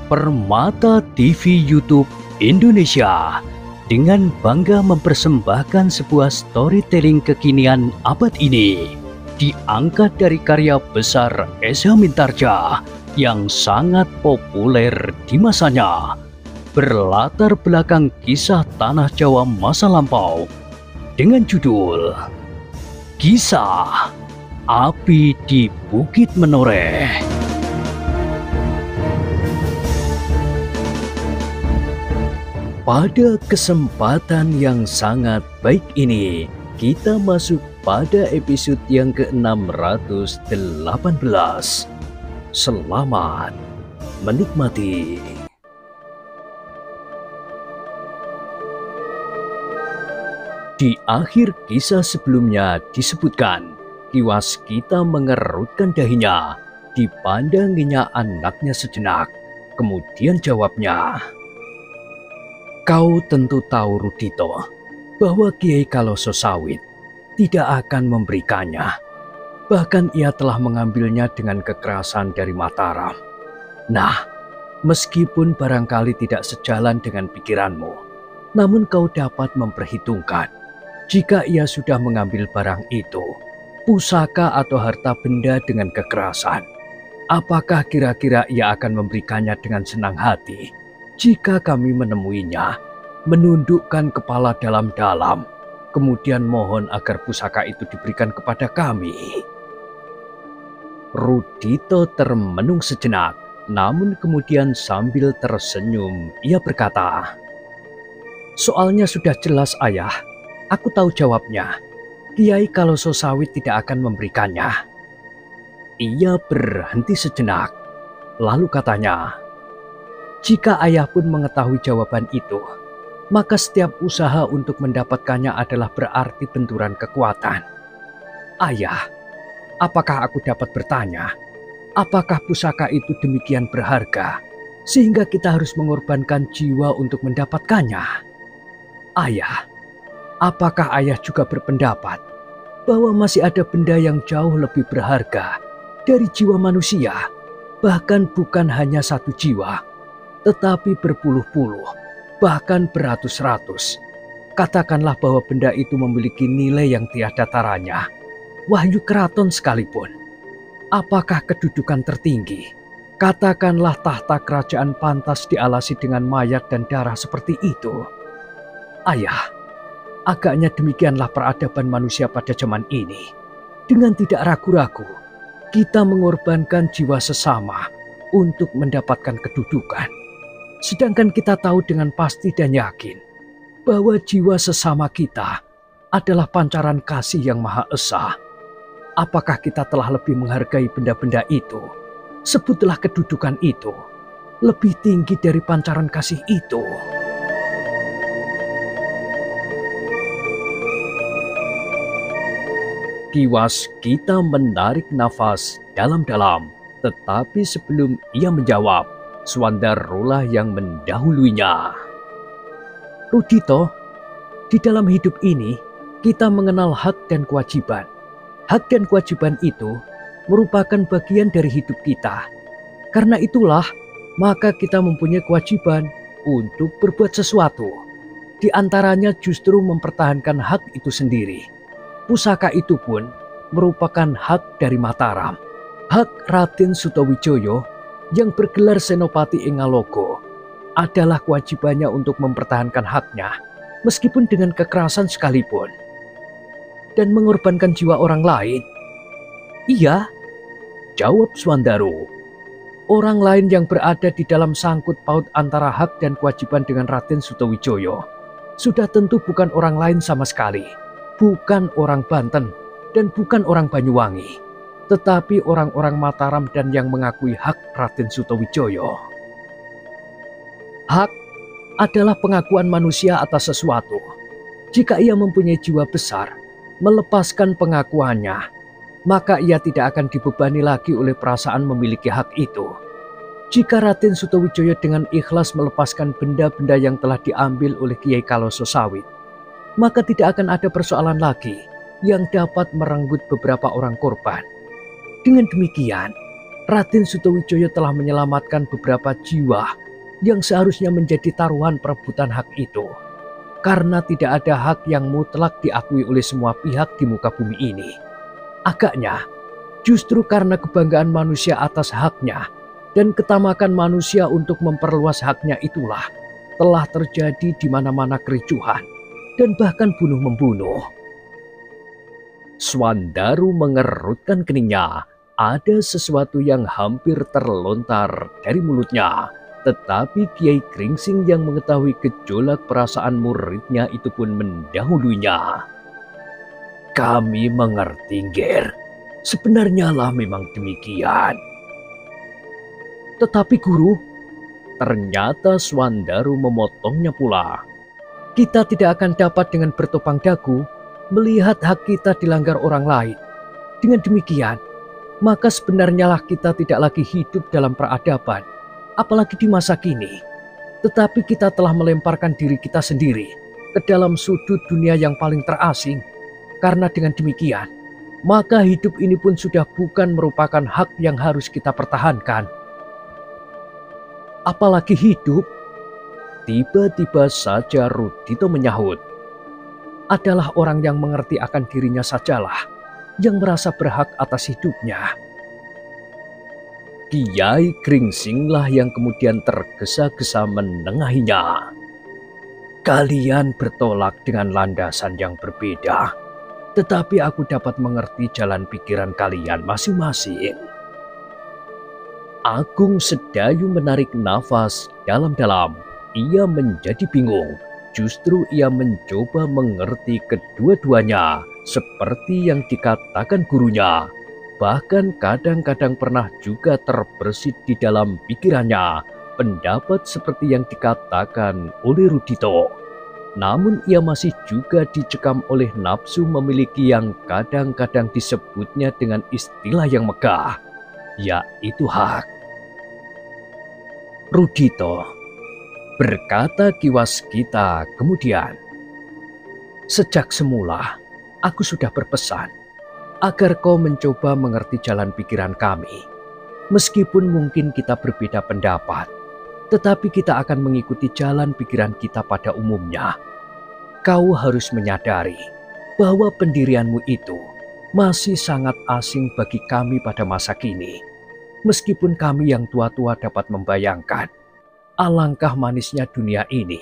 Permata TV YouTube Indonesia dengan bangga mempersembahkan sebuah storytelling kekinian abad ini, diangkat dari karya besar Esa Mintarja yang sangat populer di masanya, berlatar belakang kisah tanah Jawa masa lampau dengan judul Kisah Api di Bukit Menoreh. Pada kesempatan yang sangat baik ini, kita masuk pada episode yang ke-618. Selamat menikmati. Di akhir kisah sebelumnya disebutkan, Ki Waskita mengerutkan dahinya, dipandanginya anaknya sejenak, kemudian jawabnya, "Kau tentu tahu, Rudito, bahwa Kiai Kalososawit tidak akan memberikannya. Bahkan ia telah mengambilnya dengan kekerasan dari Mataram. Nah, meskipun barangkali tidak sejalan dengan pikiranmu, namun kau dapat memperhitungkan jika ia sudah mengambil barang itu, pusaka atau harta benda dengan kekerasan, apakah kira-kira ia akan memberikannya dengan senang hati? Jika kami menemuinya, menundukkan kepala dalam-dalam, kemudian mohon agar pusaka itu diberikan kepada kami." Rudito termenung sejenak, namun kemudian sambil tersenyum, ia berkata, "Soalnya sudah jelas, Ayah. Aku tahu jawabnya. Kiai Kalososawit tidak akan memberikannya." Ia berhenti sejenak, lalu katanya, "Jika ayah pun mengetahui jawaban itu, maka setiap usaha untuk mendapatkannya adalah berarti benturan kekuatan. Ayah, apakah aku dapat bertanya, apakah pusaka itu demikian berharga, sehingga kita harus mengorbankan jiwa untuk mendapatkannya? Ayah, apakah ayah juga berpendapat bahwa masih ada benda yang jauh lebih berharga dari jiwa manusia, bahkan bukan hanya satu jiwa, tetapi berpuluh-puluh, bahkan beratus-ratus? Katakanlah bahwa benda itu memiliki nilai yang tiada taranya, wahyu keraton sekalipun. Apakah kedudukan tertinggi, katakanlah tahta kerajaan, pantas dialasi dengan mayat dan darah seperti itu? Ayah, agaknya demikianlah peradaban manusia pada zaman ini. Dengan tidak ragu-ragu, kita mengorbankan jiwa sesama untuk mendapatkan kedudukan. Sedangkan kita tahu dengan pasti dan yakin bahwa jiwa sesama kita adalah pancaran kasih yang Maha Esa. Apakah kita telah lebih menghargai benda-benda itu? Sebutlah kedudukan itu lebih tinggi dari pancaran kasih itu." Ki Waskita menarik nafas dalam-dalam, tetapi sebelum ia menjawab, Swandarola yang mendahuluinya. "Rudito, di dalam hidup ini kita mengenal hak dan kewajiban. Hak dan kewajiban itu merupakan bagian dari hidup kita. Karena itulah maka kita mempunyai kewajiban untuk berbuat sesuatu. Di antaranya justru mempertahankan hak itu sendiri. Pusaka itu pun merupakan hak dari Mataram. Hak Raden Sutawijaya yang bergelar Senopati Ingalogo adalah kewajibannya untuk mempertahankan haknya, meskipun dengan kekerasan sekalipun. Dan mengorbankan jiwa orang lain? Iya," jawab Swandaro. "Orang lain yang berada di dalam sangkut paut antara hak dan kewajiban dengan Raden Sutawijaya sudah tentu bukan orang lain sama sekali, bukan orang Banten dan bukan orang Banyuwangi, tetapi orang-orang Mataram dan yang mengakui hak Raden Sutawijaya. Hak adalah pengakuan manusia atas sesuatu. Jika ia mempunyai jiwa besar, melepaskan pengakuannya, maka ia tidak akan dibebani lagi oleh perasaan memiliki hak itu. Jika Raden Sutawijaya dengan ikhlas melepaskan benda-benda yang telah diambil oleh Kiai Kalososawit, maka tidak akan ada persoalan lagi yang dapat merenggut beberapa orang korban. Dengan demikian, Raden Sutawijaya telah menyelamatkan beberapa jiwa yang seharusnya menjadi taruhan perebutan hak itu. Karena tidak ada hak yang mutlak diakui oleh semua pihak di muka bumi ini. Agaknya, justru karena kebanggaan manusia atas haknya dan ketamakan manusia untuk memperluas haknya itulah telah terjadi di mana-mana kericuhan dan bahkan bunuh-membunuh. Swandaru mengerutkan keningnya. Ada sesuatu yang hampir terlontar dari mulutnya. Tetapi Kiai Gringsing yang mengetahui gejolak perasaan muridnya itu pun mendahulunya. Kami mengerti, Ger. Sebenarnya lah memang demikian. Tetapi guru, ternyata Swandaru memotongnya pula. Kita tidak akan dapat dengan bertopang dagu melihat hak kita dilanggar orang lain. Dengan demikian, maka sebenarnya lah kita tidak lagi hidup dalam peradaban, apalagi di masa kini. Tetapi kita telah melemparkan diri kita sendiri ke dalam sudut dunia yang paling terasing. Karena dengan demikian, maka hidup ini pun sudah bukan merupakan hak yang harus kita pertahankan. Apalagi hidup, tiba-tiba saja Rudito menyahut. Adalah orang yang mengerti akan dirinya sajalah yang merasa berhak atas hidupnya. Kiai Gringsing lah yang kemudian tergesa-gesa menengahinya. Kalian bertolak dengan landasan yang berbeda, tetapi aku dapat mengerti jalan pikiran kalian masing-masing. Agung Sedayu menarik nafas dalam-dalam. Ia menjadi bingung. Justru ia mencoba mengerti kedua-duanya seperti yang dikatakan gurunya. Bahkan kadang-kadang pernah juga terbersit di dalam pikirannya pendapat seperti yang dikatakan oleh Rudito. Namun ia masih juga dicekam oleh nafsu memiliki yang kadang-kadang disebutnya dengan istilah yang megah, yaitu hak. Rudito, berkata Ki Waskita kemudian, sejak semula aku sudah berpesan agar kau mencoba mengerti jalan pikiran kami. Meskipun mungkin kita berbeda pendapat, tetapi kita akan mengikuti jalan pikiran kita pada umumnya. Kau harus menyadari bahwa pendirianmu itu masih sangat asing bagi kami pada masa kini. Meskipun kami yang tua-tua dapat membayangkan alangkah manisnya dunia ini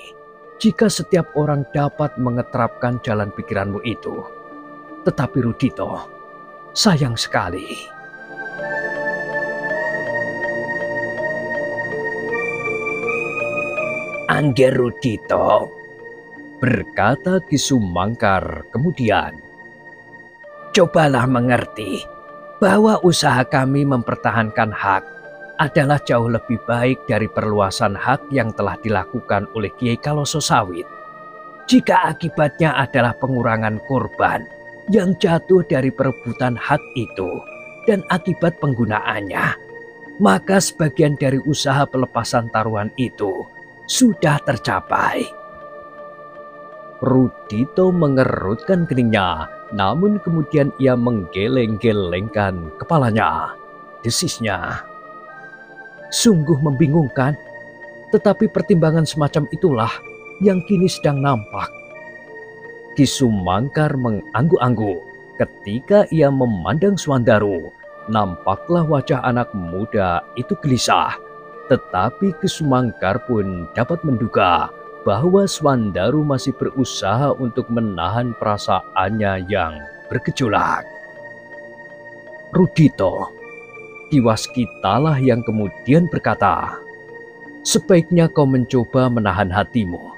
jika setiap orang dapat mengeterapkan jalan pikiranmu itu. Tetapi Rudito, sayang sekali. Angger Rudito, berkata Ki Sumangkar kemudian, cobalah mengerti bahwa usaha kami mempertahankan hak adalah jauh lebih baik dari perluasan hak yang telah dilakukan oleh Kiai Kaloso Sawit. Jika akibatnya adalah pengurangan korban yang jatuh dari perebutan hak itu dan akibat penggunaannya, maka sebagian dari usaha pelepasan taruhan itu sudah tercapai. Rudito mengerutkan keningnya, namun kemudian ia menggeleng-gelengkan kepalanya. Desisnya, sungguh membingungkan, tetapi pertimbangan semacam itulah yang kini sedang nampak. Ki Sumangkar mengangguk-angguk ketika ia memandang Swandaru. Nampaklah wajah anak muda itu gelisah, tetapi Ki Sumangkar pun dapat menduga bahwa Swandaru masih berusaha untuk menahan perasaannya yang bergejolak. Rudito, Ki Waskitalah yang kemudian berkata, sebaiknya kau mencoba menahan hatimu.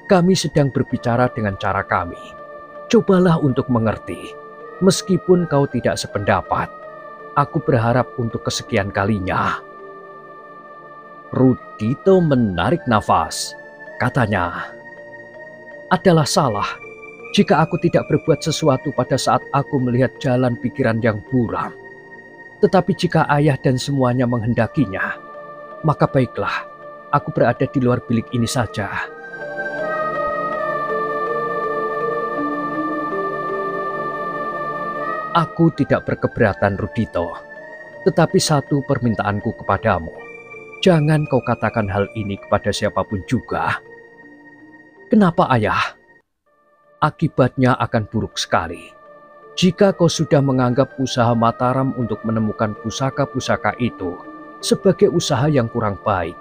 Kami sedang berbicara dengan cara kami. Cobalah untuk mengerti. Meskipun kau tidak sependapat, aku berharap untuk kesekian kalinya. Rudito menarik nafas. Katanya, adalah salah jika aku tidak berbuat sesuatu pada saat aku melihat jalan pikiran yang buram. Tetapi jika ayah dan semuanya menghendakinya, maka baiklah, aku berada di luar bilik ini saja. Aku tidak berkeberatan, Rudito. Tetapi satu permintaanku kepadamu, jangan kau katakan hal ini kepada siapapun juga. Kenapa, Ayah? Akibatnya akan buruk sekali. Jika kau sudah menganggap usaha Mataram untuk menemukan pusaka-pusaka itu sebagai usaha yang kurang baik,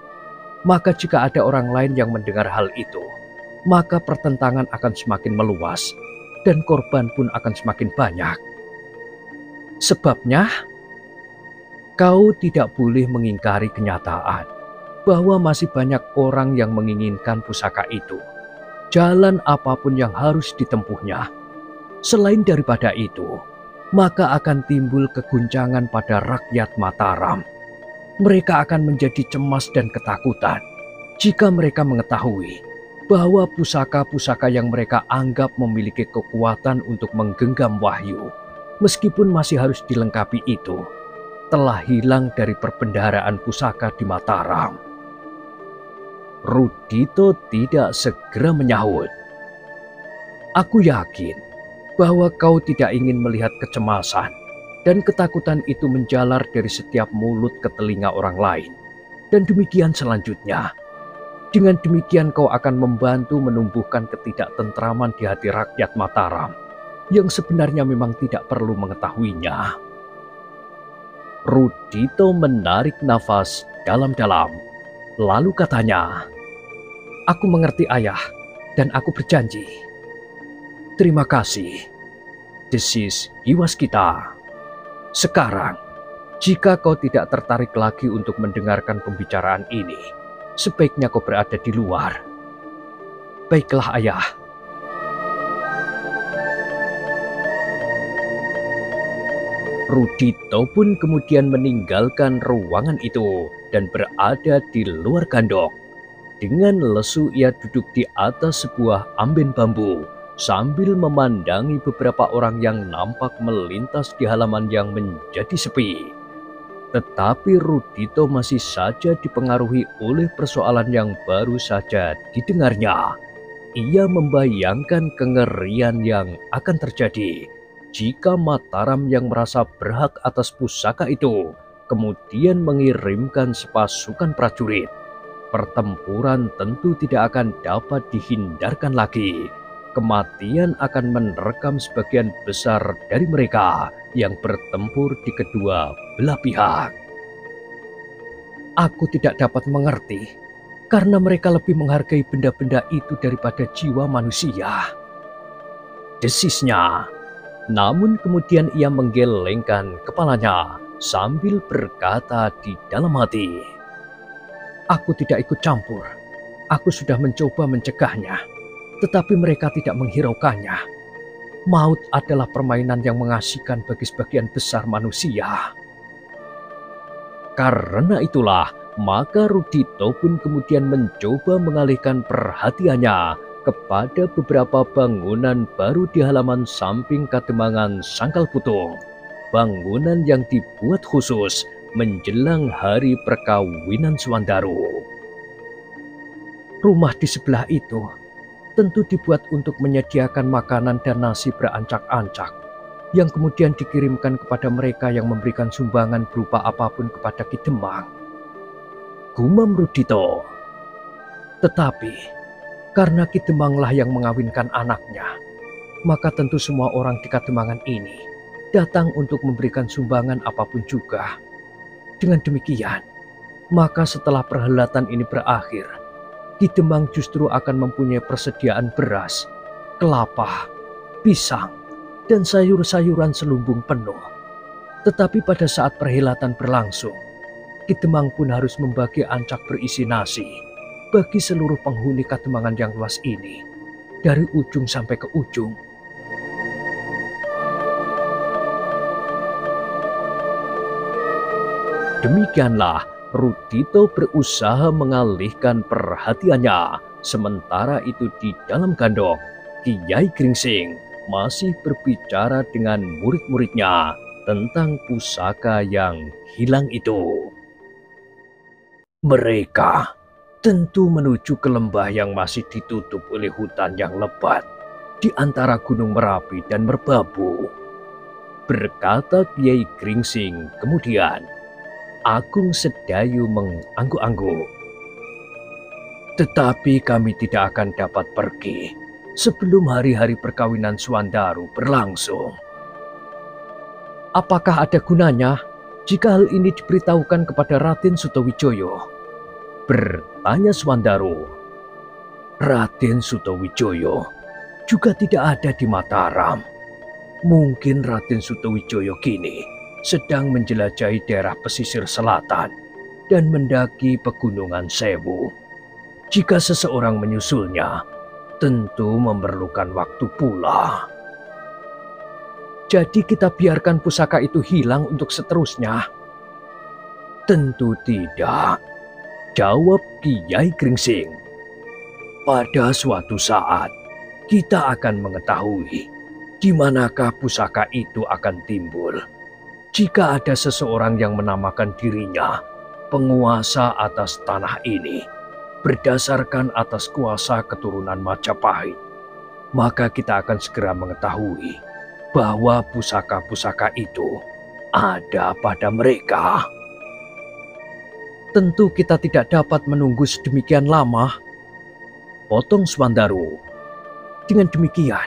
maka jika ada orang lain yang mendengar hal itu, maka pertentangan akan semakin meluas dan korban pun akan semakin banyak. Sebabnya, kau tidak boleh mengingkari kenyataan bahwa masih banyak orang yang menginginkan pusaka itu. Jalan apapun yang harus ditempuhnya. Selain daripada itu, maka akan timbul keguncangan pada rakyat Mataram. Mereka akan menjadi cemas dan ketakutan jika mereka mengetahui bahwa pusaka-pusaka yang mereka anggap memiliki kekuatan untuk menggenggam wahyu, meskipun masih harus dilengkapi itu, telah hilang dari perbendaharaan pusaka di Mataram. Rudito tidak segera menyahut. Aku yakin bahwa kau tidak ingin melihat kecemasan dan ketakutan itu menjalar dari setiap mulut ke telinga orang lain. Dan demikian selanjutnya. Dengan demikian kau akan membantu menumbuhkan ketidaktentraman di hati rakyat Mataram yang sebenarnya memang tidak perlu mengetahuinya. Rudito menarik nafas dalam-dalam. Lalu katanya, "Aku mengerti, Ayah, dan aku berjanji." "Terima kasih," desis Iwaskita. "Sekarang, jika kau tidak tertarik lagi untuk mendengarkan pembicaraan ini, sebaiknya kau berada di luar." "Baiklah, Ayah." Rudito pun kemudian meninggalkan ruangan itu dan berada di luar gandok. Dengan lesu ia duduk di atas sebuah amben bambu sambil memandangi beberapa orang yang nampak melintas di halaman yang menjadi sepi. Tetapi Rudito masih saja dipengaruhi oleh persoalan yang baru saja didengarnya. Ia membayangkan kengerian yang akan terjadi jika Mataram yang merasa berhak atas pusaka itu kemudian mengirimkan sepasukan prajurit. Pertempuran tentu tidak akan dapat dihindarkan lagi. Kematian akan menerkam sebagian besar dari mereka yang bertempur di kedua belah pihak. Aku tidak dapat mengerti karena mereka lebih menghargai benda-benda itu daripada jiwa manusia, desisnya. Namun kemudian ia menggelengkan kepalanya sambil berkata di dalam hati, "Aku tidak ikut campur. Aku sudah mencoba mencegahnya, tetapi mereka tidak menghiraukannya. Maut adalah permainan yang mengasihkan bagi sebagian besar manusia." Karena itulah, maka Rudito pun kemudian mencoba mengalihkan perhatiannya kepada beberapa bangunan baru di halaman samping Kademangan Sangkal Putung. Bangunan yang dibuat khusus menjelang hari perkawinan Suwandaru. Rumah di sebelah itu tentu dibuat untuk menyediakan makanan dan nasi berancak-ancak yang kemudian dikirimkan kepada mereka yang memberikan sumbangan berupa apapun kepada Ki Demang, gumam Rudito. Tetapi karena Ki Demanglah yang mengawinkan anaknya, maka tentu semua orang di Kademangan ini datang untuk memberikan sumbangan apapun juga. Dengan demikian, maka setelah perhelatan ini berakhir, Ki Demang justru akan mempunyai persediaan beras, kelapa, pisang, dan sayur-sayuran selumbung penuh. Tetapi pada saat perhelatan berlangsung, Ki Demang pun harus membagi ancak berisi nasi bagi seluruh penghuni Kademangan yang luas ini, dari ujung sampai ke ujung. Demikianlah Rudito berusaha mengalihkan perhatiannya. Sementara itu di dalam gandok, Kiai Gringsing masih berbicara dengan murid-muridnya tentang pusaka yang hilang itu. Mereka tentu menuju ke lembah yang masih ditutup oleh hutan yang lebat di antara Gunung Merapi dan Merbabu. berkata Kiai Gringsing kemudian. Agung Sedayu mengangguk-angguk. Tetapi kami tidak akan dapat pergi sebelum hari-hari perkawinan Suwandaru berlangsung. Apakah ada gunanya jika hal ini diberitahukan kepada Raden Sutawijoyo? Bertanya Suwandaru. Raden Sutawijoyo juga tidak ada di Mataram. Mungkin Raden Sutawijoyo kini sedang menjelajahi daerah pesisir selatan dan mendaki pegunungan Sewu. Jika seseorang menyusulnya, tentu memerlukan waktu pula. Jadi kita biarkan pusaka itu hilang untuk seterusnya? Tentu tidak, jawab Kiai Gringsing. Pada suatu saat, kita akan mengetahui di manakah pusaka itu akan timbul. Jika ada seseorang yang menamakan dirinya penguasa atas tanah ini, berdasarkan atas kuasa keturunan Majapahit, maka kita akan segera mengetahui bahwa pusaka-pusaka itu ada pada mereka. Tentu kita tidak dapat menunggu sedemikian lama, potong Suwandaru. Dengan demikian,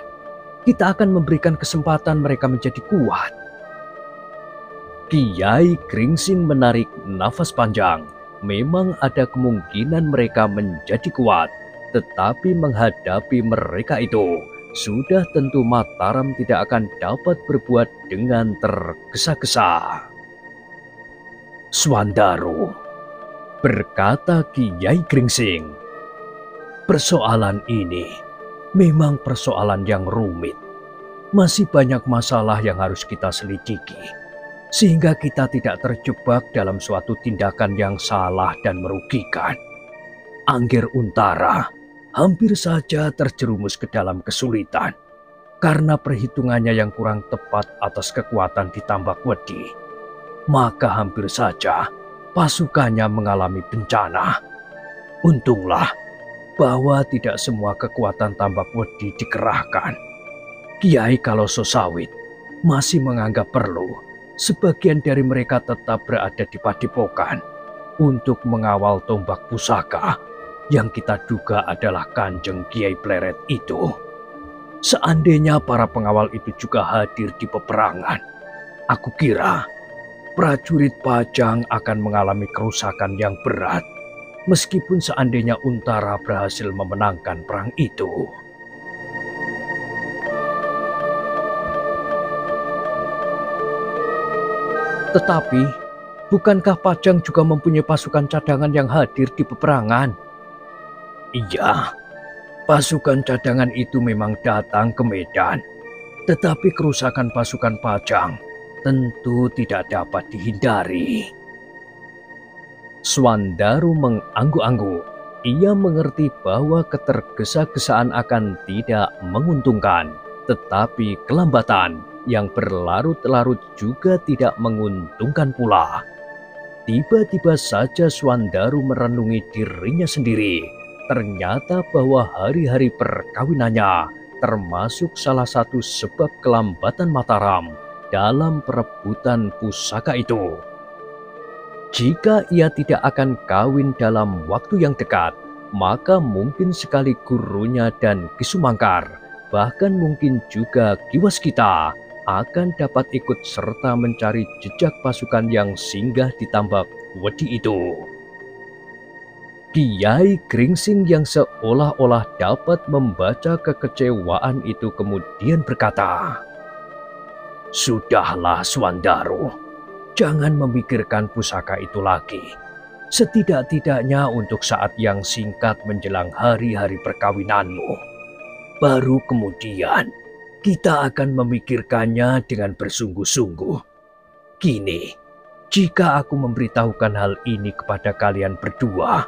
kita akan memberikan kesempatan mereka menjadi kuat. Kiai Gringsing menarik nafas panjang. Memang ada kemungkinan mereka menjadi kuat, tetapi menghadapi mereka itu, sudah tentu Mataram tidak akan dapat berbuat dengan tergesa-gesa. Suwandaru, berkata Kiai Gringsing, persoalan ini memang persoalan yang rumit. Masih banyak masalah yang harus kita selidiki, sehingga kita tidak terjebak dalam suatu tindakan yang salah dan merugikan. Angger Untara hampir saja terjerumus ke dalam kesulitan karena perhitungannya yang kurang tepat atas kekuatan di Tambak Wedi. Maka hampir saja pasukannya mengalami bencana. Untunglah bahwa tidak semua kekuatan Tambak Wedi dikerahkan. Kiai Kalososawit masih menganggap perlu sebagian dari mereka tetap berada di Padepokan untuk mengawal tombak pusaka yang kita duga adalah Kanjeng Kiai Pleret itu. Seandainya para pengawal itu juga hadir di peperangan, aku kira prajurit Pajang akan mengalami kerusakan yang berat, meskipun seandainya Untara berhasil memenangkan perang itu. Tetapi, bukankah Pajang juga mempunyai pasukan cadangan yang hadir di peperangan? Iya, pasukan cadangan itu memang datang ke medan. Tetapi kerusakan pasukan Pajang tentu tidak dapat dihindari. Suwandaru mengangguk-angguk. Ia mengerti bahwa ketergesa-gesaan akan tidak menguntungkan, tetapi kelambatan yang berlarut-larut juga tidak menguntungkan pula. Tiba-tiba saja Suwandaru merenungi dirinya sendiri. Ternyata bahwa hari-hari perkawinannya termasuk salah satu sebab kelambatan Mataram dalam perebutan pusaka itu. Jika ia tidak akan kawin dalam waktu yang dekat, maka mungkin sekali gurunya dan Ki Sumangkar, bahkan mungkin juga Ki Waskita akan dapat ikut serta mencari jejak pasukan yang singgah di Tambak Wedi itu. Kiai Gringsing yang seolah-olah dapat membaca kekecewaan itu kemudian berkata, "Sudahlah Suwandaru, jangan memikirkan pusaka itu lagi. Setidak-tidaknya untuk saat yang singkat menjelang hari-hari perkawinanmu. Baru kemudian kita akan memikirkannya dengan bersungguh-sungguh. Kini, jika aku memberitahukan hal ini kepada kalian berdua,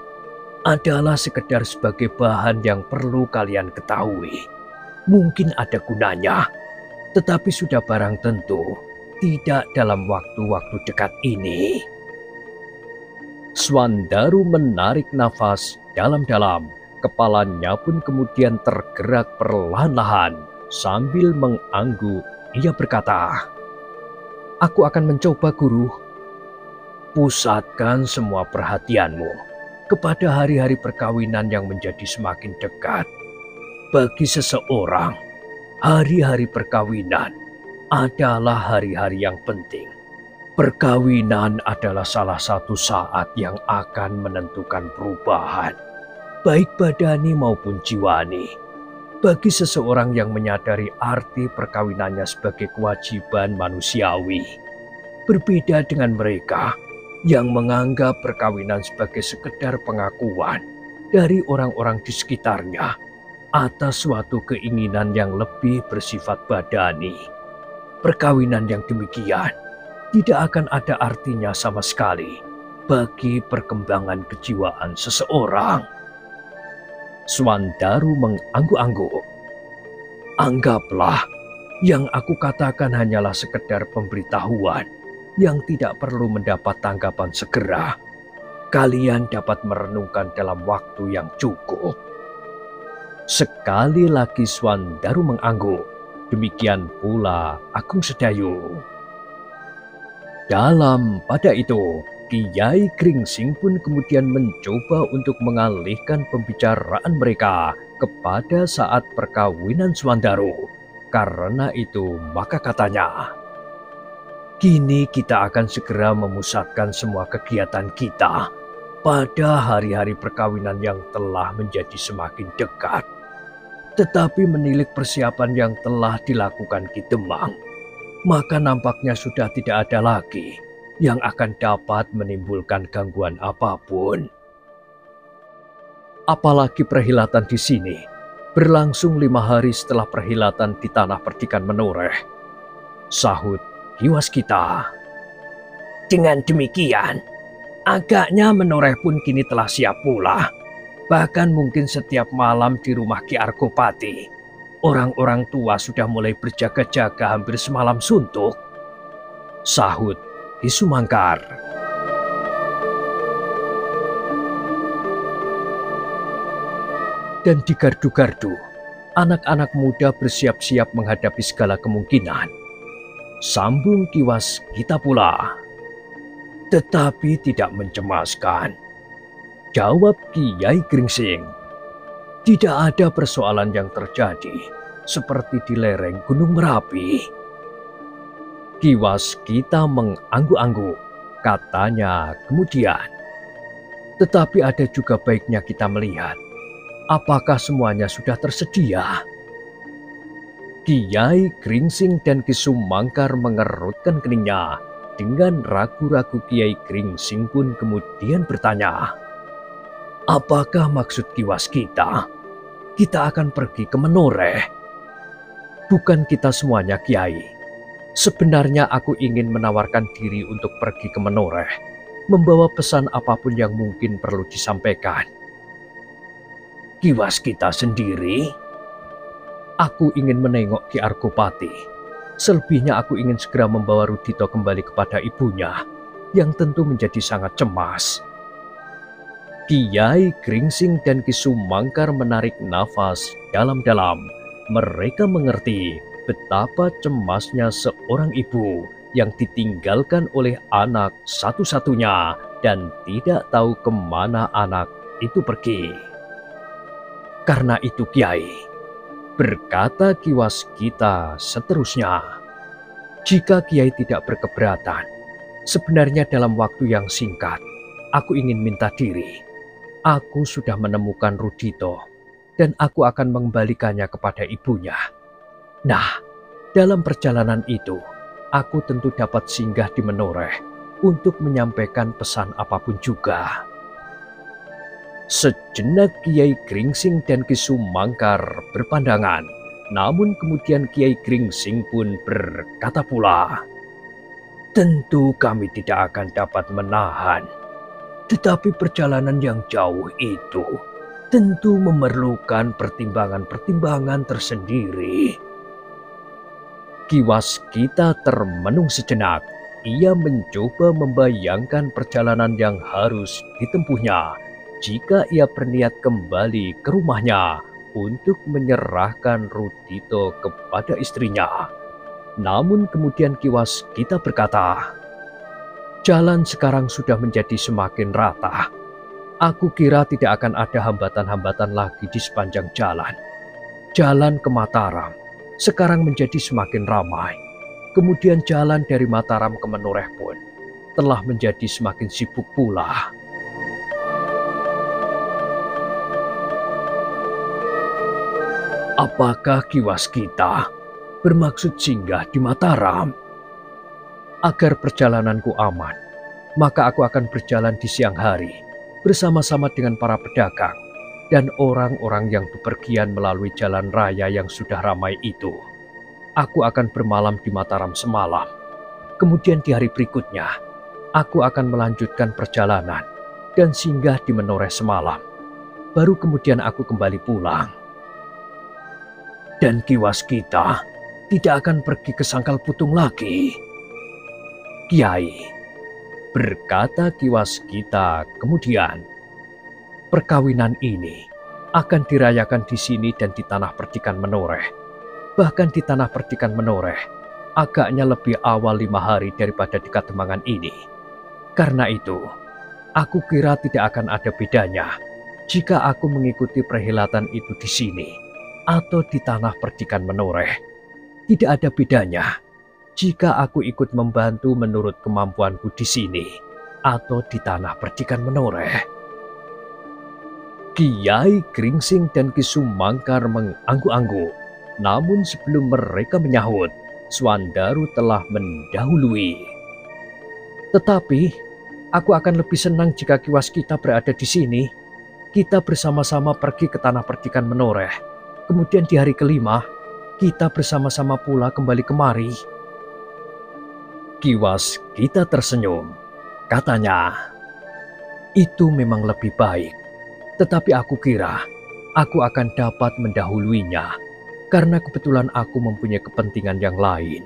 adalah sekedar sebagai bahan yang perlu kalian ketahui. Mungkin ada gunanya, tetapi sudah barang tentu tidak dalam waktu-waktu dekat ini." Suwandaru menarik nafas dalam-dalam. Kepalanya pun kemudian tergerak perlahan-lahan. Sambil mengangguk, ia berkata, Aku akan mencoba, Guru. Pusatkan semua perhatianmu kepada hari-hari perkawinan yang menjadi semakin dekat. Bagi seseorang, hari-hari perkawinan adalah hari-hari yang penting. Perkawinan adalah salah satu saat yang akan menentukan perubahan, baik badani maupun jiwani. Bagi seseorang yang menyadari arti perkawinannya sebagai kewajiban manusiawi, berbeda dengan mereka yang menganggap perkawinan sebagai sekedar pengakuan dari orang-orang di sekitarnya atas suatu keinginan yang lebih bersifat badani. Perkawinan yang demikian tidak akan ada artinya sama sekali bagi perkembangan kejiwaan seseorang. Swandaru mengangguk-angguk. Anggaplah yang aku katakan hanyalah sekedar pemberitahuan yang tidak perlu mendapat tanggapan segera. Kalian dapat merenungkan dalam waktu yang cukup. Sekali lagi Swandaru mengangguk. Demikian pula Agung Sedayu. Pada itu, Kiai Gringsing pun kemudian mencoba untuk mengalihkan pembicaraan mereka kepada saat perkawinan Swandaru. Karena itu, maka katanya, kini kita akan segera memusatkan semua kegiatan kita pada hari-hari perkawinan yang telah menjadi semakin dekat. Tetapi menilik persiapan yang telah dilakukan Ki Demang, maka nampaknya sudah tidak ada lagi yang akan dapat menimbulkan gangguan apapun. Apalagi perhilatan di sini berlangsung 5 hari setelah perhilatan di tanah perdikan Menoreh, sahut Ki Waskita. Dengan demikian, agaknya Menoreh pun kini telah siap pula. Bahkan mungkin setiap malam di rumah Ki Argopati, orang-orang tua sudah mulai berjaga-jaga hampir semalam suntuk, sahut Ki Sumangkar. Dan di gardu-gardu, anak-anak muda bersiap-siap menghadapi segala kemungkinan, sambung Ki Waskita pula. Tetapi tidak mencemaskan, jawab Kiai Gringsing. Tidak ada persoalan yang terjadi seperti di lereng Gunung Merapi. Ki Waskita mengangguk-angguk, katanya kemudian. Tetapi ada juga baiknya kita melihat apakah semuanya sudah tersedia. Kiai Gringsing dan Ki Sumangkar mengerutkan keningnya. Dengan ragu-ragu Kiai Gringsing pun kemudian bertanya, apakah maksud Ki Waskita? Kita akan pergi ke Menoreh. Bukan kita semuanya, Kiai. Sebenarnya aku ingin menawarkan diri untuk pergi ke Menoreh, membawa pesan apapun yang mungkin perlu disampaikan. Ki Waskita sendiri? Aku ingin menengok Ki Argopati. Selebihnya aku ingin segera membawa Rudito kembali kepada ibunya, yang tentu menjadi sangat cemas. Kiai Gringsing dan Ki Sumangkar menarik nafas dalam-dalam. Mereka mengerti betapa cemasnya seorang ibu yang ditinggalkan oleh anak satu-satunya dan tidak tahu kemana anak itu pergi. Karena itu Kiai, berkata Ki Waskita seterusnya, jika Kiai tidak berkeberatan, sebenarnya dalam waktu yang singkat, aku ingin minta diri. Aku sudah menemukan Rudito dan aku akan mengembalikannya kepada ibunya. Nah, dalam perjalanan itu, aku tentu dapat singgah di Menoreh untuk menyampaikan pesan apapun juga. Sejenak Kiai Gringsing dan Ki Sumangkar berpandangan, namun kemudian Kiai Gringsing pun berkata pula, tentu kami tidak akan dapat menahan, tetapi perjalanan yang jauh itu tentu memerlukan pertimbangan-pertimbangan tersendiri. Ki Waskita termenung sejenak. Ia mencoba membayangkan perjalanan yang harus ditempuhnya jika ia berniat kembali ke rumahnya untuk menyerahkan Rudito kepada istrinya. Namun kemudian Ki Waskita berkata, "Jalan sekarang sudah menjadi semakin rata. Aku kira tidak akan ada hambatan-hambatan lagi di sepanjang jalan. Jalan ke Mataram sekarang menjadi semakin ramai. Kemudian jalan dari Mataram ke Menoreh pun telah menjadi semakin sibuk pula." Apakah Ki Waskita bermaksud singgah di Mataram? Agar perjalananku aman, maka aku akan berjalan di siang hari bersama-sama dengan para pedagang dan orang-orang yang bepergian melalui jalan raya yang sudah ramai itu. Aku akan bermalam di Mataram semalam. Kemudian di hari berikutnya, aku akan melanjutkan perjalanan dan singgah di Menoreh semalam. Baru kemudian aku kembali pulang. Dan Ki Waskita tidak akan pergi ke Sangkal Putung lagi. Kiai, berkata Ki Waskita kemudian, perkawinan ini akan dirayakan di sini dan di Tanah Perdikan Menoreh. Bahkan di Tanah Perdikan Menoreh, agaknya lebih awal 5 hari daripada di Kademangan ini. Karena itu, aku kira tidak akan ada bedanya jika aku mengikuti perhelatan itu di sini atau di Tanah Perdikan Menoreh. Tidak ada bedanya jika aku ikut membantu menurut kemampuanku di sini atau di Tanah Perdikan Menoreh. Kiai Gringsing dan Ki Sumangkar mengangguk-angguk. Namun sebelum mereka menyahut, Swandaru telah mendahului. Tetapi, aku akan lebih senang jika Ki Waskita berada di sini. Kita bersama-sama pergi ke Tanah Perdikan Menoreh. Kemudian di hari kelima, kita bersama-sama pula kembali kemari. Ki Waskita tersenyum. Katanya, itu memang lebih baik. Tetapi aku kira aku akan dapat mendahuluinya karena kebetulan aku mempunyai kepentingan yang lain.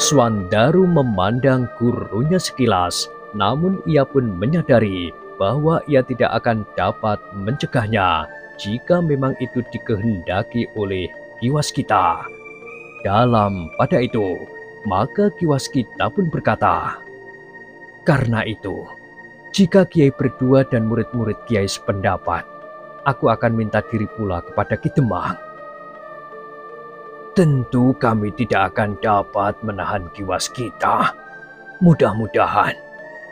Swandaru memandang gurunya sekilas, namun ia pun menyadari bahwa ia tidak akan dapat mencegahnya jika memang itu dikehendaki oleh Ki Waskita. Pada itu, maka Ki Waskita pun berkata, "Karena itu, jika Kiai berdua dan murid-murid Kiai sependapat, aku akan minta diri pula kepada Ki Demang." Tentu kami tidak akan dapat menahan Ki Waskita. Mudah-mudahan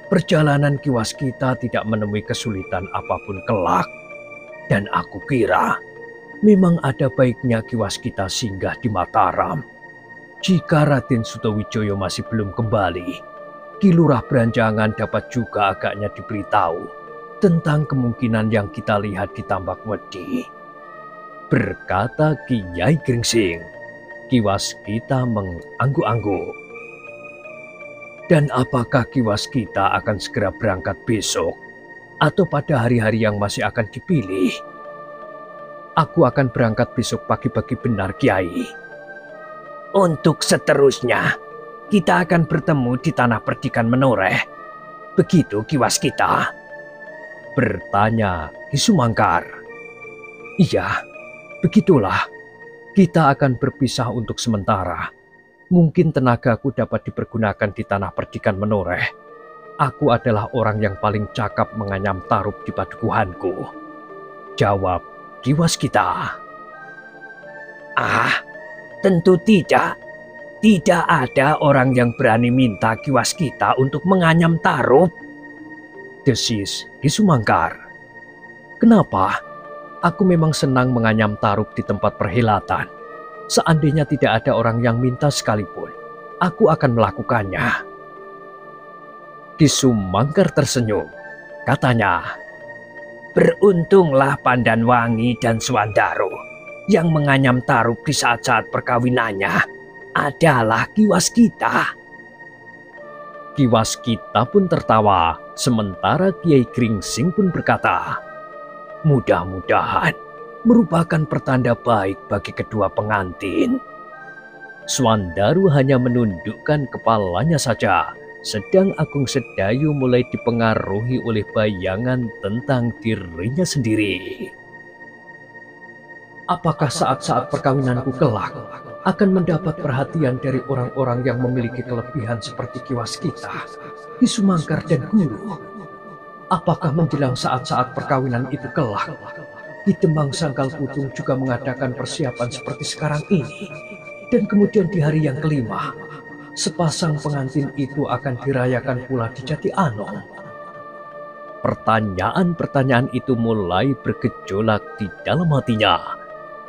perjalanan Ki Waskita tidak menemui kesulitan apapun kelak. Dan aku kira memang ada baiknya Ki Waskita singgah di Mataram. Jika Raden Sutawijaya masih belum kembali, Ki Lurah Beranjangan dapat juga agaknya diberitahu tentang kemungkinan yang kita lihat di Tambak Wedi. Berkata Kiai Gringsing. Ki Waskita mengangguk-angguk. Dan apakah Ki Waskita akan segera berangkat besok atau pada hari-hari yang masih akan dipilih? Aku akan berangkat besok pagi-pagi benar, Kiai. Untuk seterusnya, kita akan bertemu di Tanah Perdikan Menoreh. Begitu Ki Waskita? Bertanya Ki Sumangkar. Iya, begitulah. Kita akan berpisah untuk sementara. Mungkin tenagaku dapat dipergunakan di Tanah Perdikan Menoreh. Aku adalah orang yang paling cakap menganyam tarup di padukuhanku. Jawab Ki Waskita. Ah, tentu tidak. Tidak ada orang yang berani minta Ki Waskita untuk menganyam tarup. Desis Ki Sumangkar. Kenapa? Aku memang senang menganyam tarup di tempat perhelatan. Seandainya tidak ada orang yang minta sekalipun, aku akan melakukannya. Ki Sumangkar tersenyum. Katanya, beruntunglah Pandanwangi dan Swandaru yang menganyam tarup di saat-saat perkawinannya adalah Ki Waskita. Ki Waskita pun tertawa, sementara Kiai Gringsing pun berkata, mudah-mudahan merupakan pertanda baik bagi kedua pengantin. Swandaru hanya menundukkan kepalanya saja, sedang Agung Sedayu mulai dipengaruhi oleh bayangan tentang dirinya sendiri. Apakah saat-saat perkawinanku kelak akan mendapat perhatian dari orang-orang yang memiliki kelebihan seperti Ki Waskita, Ki Sumangkar, dan Guru? Apakah menjelang saat-saat perkawinan itu kelak, Ki Demang Sangkal Putung juga mengadakan persiapan seperti sekarang ini? Dan kemudian di hari yang kelima, sepasang pengantin itu akan dirayakan pula di Jati Anom. Pertanyaan-pertanyaan itu mulai bergejolak di dalam hatinya.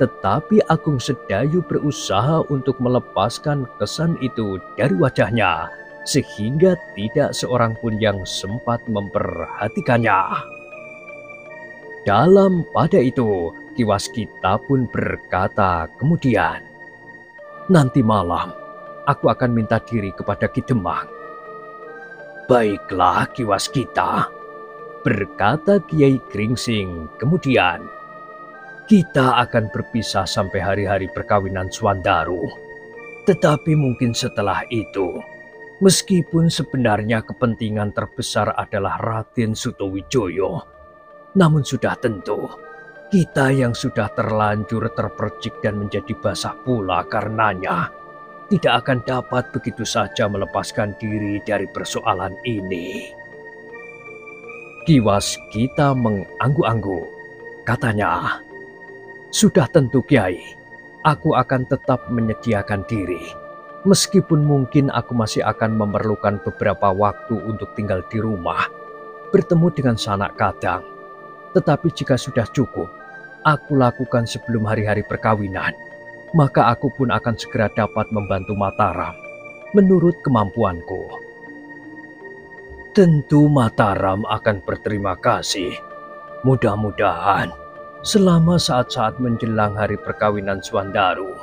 Tetapi Agung Sedayu berusaha untuk melepaskan kesan itu dari wajahnya, sehingga tidak seorang pun yang sempat memperhatikannya. Dalam pada itu, Ki Waskita pun berkata kemudian, "Nanti malam, aku akan minta diri kepada Ki Demang." "Baiklah Ki Waskita," berkata Kiai Gringsing kemudian. "Kita akan berpisah sampai hari-hari perkawinan Swandaru. Tetapi mungkin setelah itu, meskipun sebenarnya kepentingan terbesar adalah Raden Sutowijoyo, namun sudah tentu, kita yang sudah terlanjur terpercik dan menjadi basah pula karenanya, tidak akan dapat begitu saja melepaskan diri dari persoalan ini." Ki Waskita mengangguk-angguk. Katanya, "Sudah tentu Kiai, aku akan tetap menyediakan diri. Meskipun mungkin aku masih akan memerlukan beberapa waktu untuk tinggal di rumah, bertemu dengan sanak kadang. Tetapi jika sudah cukup, aku lakukan sebelum hari-hari perkawinan, maka aku pun akan segera dapat membantu Mataram menurut kemampuanku." "Tentu Mataram akan berterima kasih. Mudah-mudahan selama saat-saat menjelang hari perkawinan Swandaru,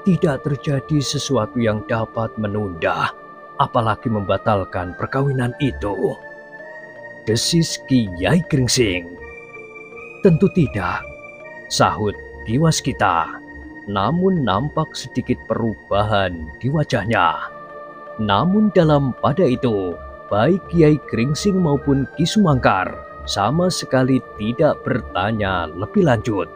tidak terjadi sesuatu yang dapat menunda, apalagi membatalkan perkawinan itu," desis Kiai Gringsing. "Tentu tidak," sahut Ki Waskita. Namun nampak sedikit perubahan di wajahnya. Namun dalam pada itu, baik Kiai Gringsing maupun Ki Sumangkar sama sekali tidak bertanya lebih lanjut.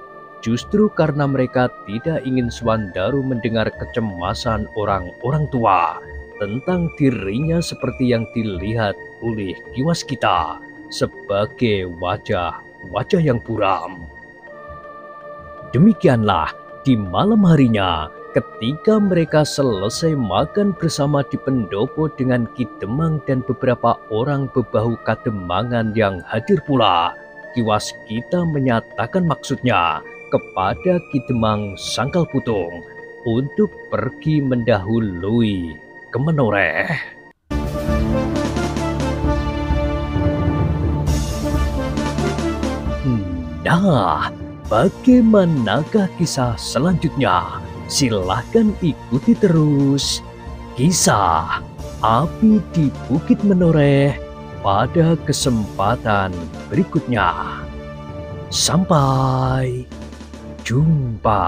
Justru karena mereka tidak ingin Swandaru mendengar kecemasan orang-orang tua tentang dirinya seperti yang dilihat oleh Ki Waskita sebagai wajah-wajah yang buram. Demikianlah di malam harinya, ketika mereka selesai makan bersama di pendopo dengan Ki Demang dan beberapa orang bebahu kademangan yang hadir pula, Ki Waskita menyatakan maksudnya kepada Ki Demang Sangkal Putung untuk pergi mendahului ke Menoreh. Nah, bagaimanakah kisah selanjutnya? Silahkan ikuti terus kisah Api di Bukit Menoreh pada kesempatan berikutnya. Sampai jumpa.